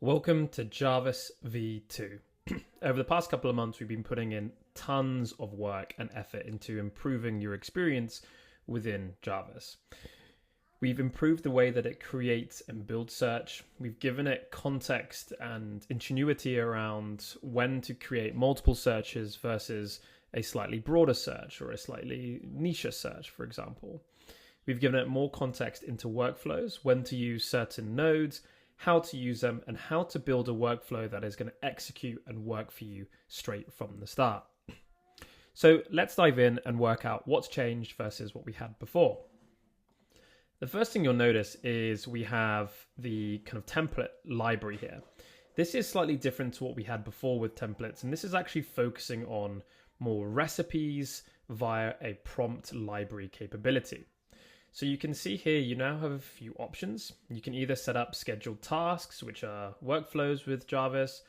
Welcome to Jarvis V2. Over the past couple of months, we've been putting in tons of work and effort into improving your experience within Jarvis. We've improved the way that it creates and builds search. We've given it context and ingenuity around when to create multiple searches versus a slightly broader search or a slightly niche search, for example. We've given it more context into workflows, when to use certain nodes, how to use them, and how to build a workflow that is going to execute and work for you straight from the start. So let's dive in and work out what's changed versus what we had before. The first thing you'll notice is we have the kind of template library here. This is slightly different to what we had before with templates, and this is actually focusing on more recipes via a prompt library capability. So you can see here, you now have a few options. You can either set up scheduled tasks, which are workflows with Jarvis,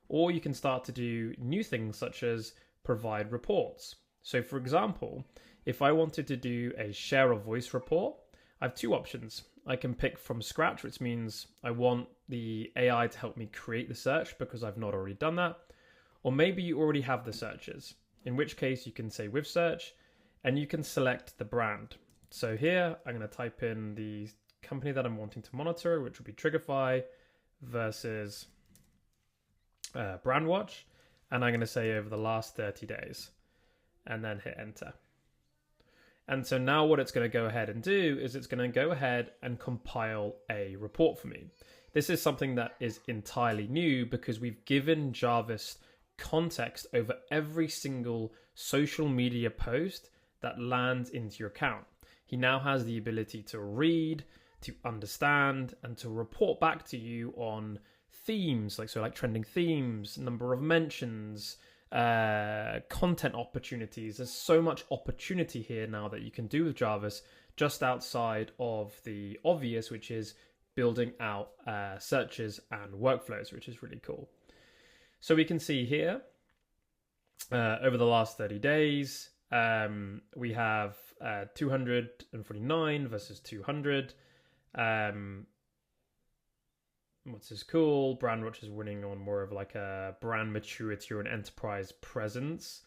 or you can start to do new things such as provide reports. So for example, if I wanted to do a share of voice report, I have two options. I can pick from scratch, which means I want the AI to help me create the search because I've not already done that. Or maybe you already have the searches, in which case you can say with search and you can select the brand. So here, I'm going to type in the company that I'm wanting to monitor, which would be Triggerfy versus Brandwatch. And I'm going to say over the last 30 days and then hit enter. And so now what it's going to go ahead and do is it's going to go ahead and compile a report for me. This is something that is entirely new because we've given Jarvis context over every single social media post that lands into your account. He now has the ability to read, to understand, and to report back to you on themes, like trending themes, number of mentions, content opportunities. There's so much opportunity here now that you can do with Jarvis just outside of the obvious, which is building out searches and workflows, which is really cool. So we can see here, over the last 30 days, we have 249 versus 200. What's this cool? Brandwatch is winning on more of like a brand maturity or an enterprise presence.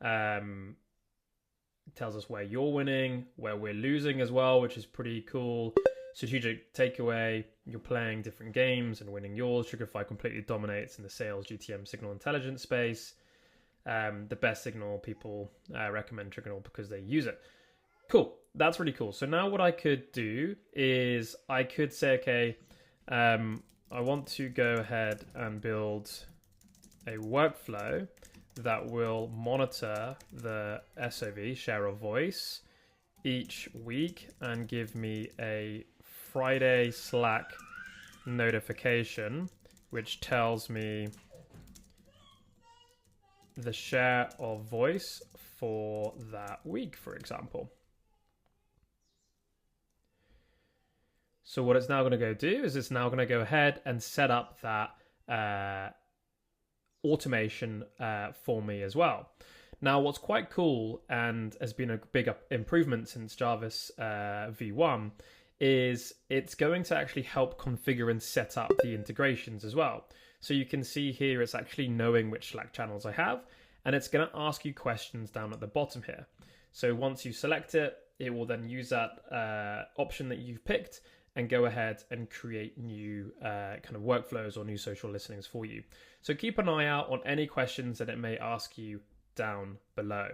Tells us where you're winning, where we're losing as well, which is pretty cool. Strategic takeaway, you're playing different games and winning yours. Triggerfy completely dominates in the sales, GTM, signal intelligence space. The best signal, people recommend Trigonal because they use it. Cool, that's really cool. So now what I could do is I could say, okay, I want to go ahead and build a workflow that will monitor the SOV, share of voice, each week and give me a Friday Slack notification, which tells me the share of voice for that week, for example. So what it's now going to go do is it's now going to go ahead and set up that automation for me as well. Now, what's quite cool and has been a big improvement since Jarvis V1 is it's going to actually help configure and set up the integrations as well. So you can see here, it's actually knowing which Slack channels I have, and it's going to ask you questions down at the bottom here. So once you select it, it will then use that option that you've picked and go ahead and create new kind of workflows or new social listenings for you. So keep an eye out on any questions that it may ask you down below.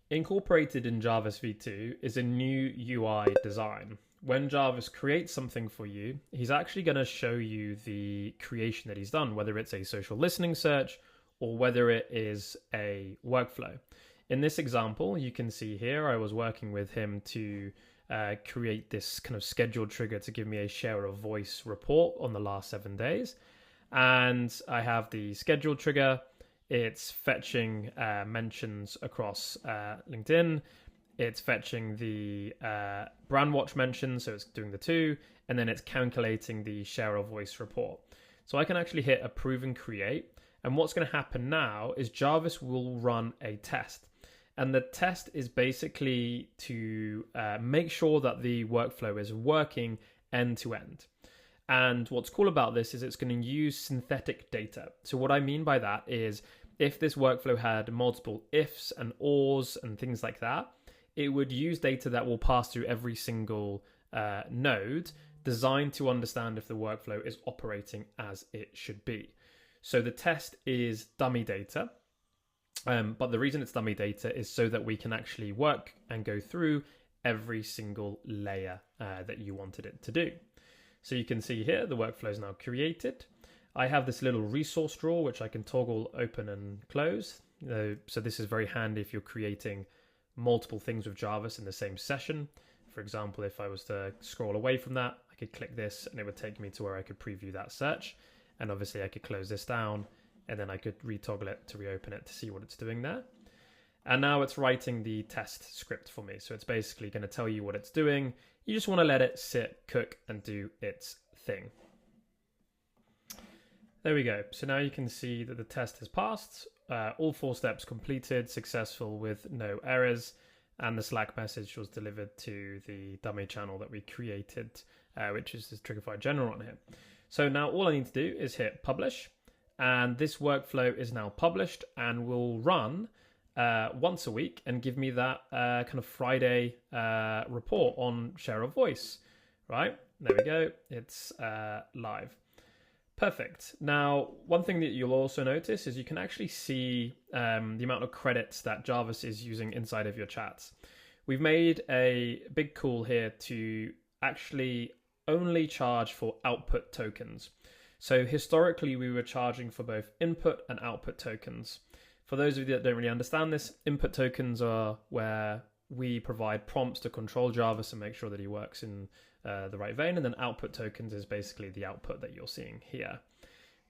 Incorporated in Jarvis V2 is a new UI design. When Jarvis creates something for you, he's actually going to show you the creation that he's done, whether it's a social listening search or whether it is a workflow. In this example, you can see here, I was working with him to create this kind of scheduled trigger to give me a share of voice report on the last 7 days. And I have the scheduled trigger. It's fetching mentions across LinkedIn. It's fetching the Brandwatch mentions, so it's doing the two, and then it's calculating the share of voice report. So I can actually hit approve and create. And what's going to happen now is Jarvis will run a test. And the test is basically to make sure that the workflow is working end to end. And what's cool about this is it's going to use synthetic data. So what I mean by that is if this workflow had multiple ifs and ors and things like that, it would use data that will pass through every single node, designed to understand if the workflow is operating as it should be. So the test is dummy data, but the reason it's dummy data is so that we can actually work and go through every single layer that you wanted it to do. So you can see here the workflow is now created. I have this little resource drawer which I can toggle open and close. So this is very handy if you're creating multiple things with Jarvis in the same session. For example, if I was to scroll away from that, I could click this and it would take me to where I could preview that search. And obviously I could close this down and then I could retoggle it to reopen it to see what it's doing there. And now it's writing the test script for me. So it's basically going to tell you what it's doing. You just want to let it sit, cook, and do its thing. There we go. So now you can see that the test has passed. All 4 steps completed, successful with no errors. And the Slack message was delivered to the dummy channel that we created, which is this Triggerfy General on here. So now all I need to do is hit publish. And this workflow is now published and will run once a week and give me that kind of Friday report on share of voice, right? There we go. It's live. Perfect. Now, one thing that you'll also notice is you can actually see the amount of credits that Jarvis is using inside of your chats. We've made a big call here to actually only charge for output tokens. So historically, we were charging for both input and output tokens. For those of you that don't really understand this, input tokens are where we provide prompts to control Jarvis and make sure that he works in the right vein. And then output tokens is basically the output that you're seeing here.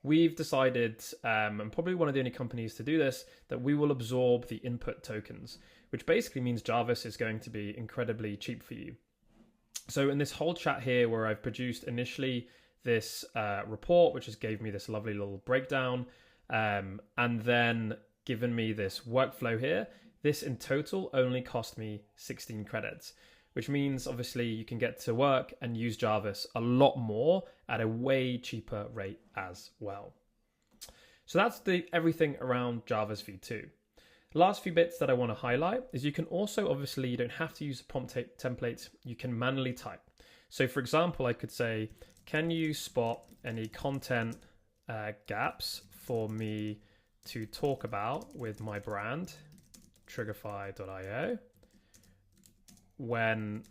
We've decided, and probably one of the only companies to do this, that we will absorb the input tokens, which basically means Jarvis is going to be incredibly cheap for you. So in this whole chat here where I've produced initially this report, which has gave me this lovely little breakdown, and then given me this workflow here, this in total only cost me 16 credits, which means obviously you can get to work and use Jarvis a lot more at a way cheaper rate as well. So that's everything around Jarvis V2. Last few bits that I want to highlight is you can also, obviously, you don't have to use a prompt template. You can manually type. So for example, I could say, can you spot any content gaps for me to talk about with my brand, Triggerfy.io, when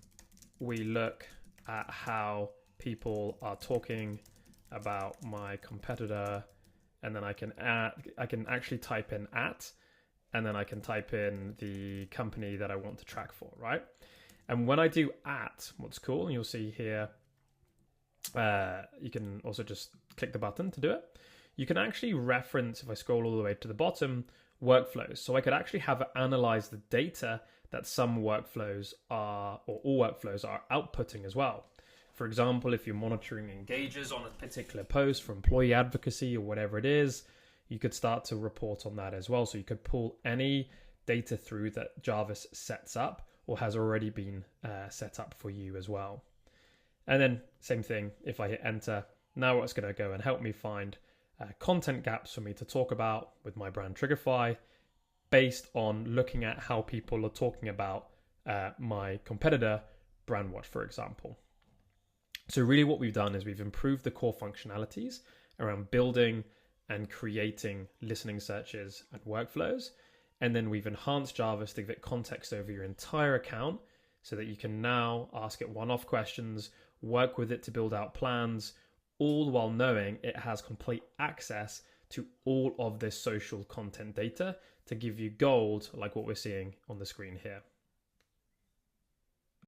we look at how people are talking about my competitor, and then I can actually type in at, and then I can type in the company that I want to track for, right? And when I do at, what's cool, and you'll see here, you can also just click the button to do it. You can actually reference, if I scroll all the way to the bottom, workflows. So I could actually have it analyze the data that some workflows are, or all workflows are outputting as well. For example, if you're monitoring engages on a particular post for employee advocacy or whatever it is, you could start to report on that as well. So you could pull any data through that Jarvis sets up or has already been set up for you as well. And then same thing, if I hit enter, now it's going to go and help me find content gaps for me to talk about with my brand Triggerfy based on looking at how people are talking about my competitor Brandwatch, for example. So really what we've done is we've improved the core functionalities around building and creating listening searches and workflows. And then we've enhanced Jarvis to give it context over your entire account so that you can now ask it one-off questions, work with it to build out plans, all while knowing it has complete access to all of this social content data to give you gold like what we're seeing on the screen here.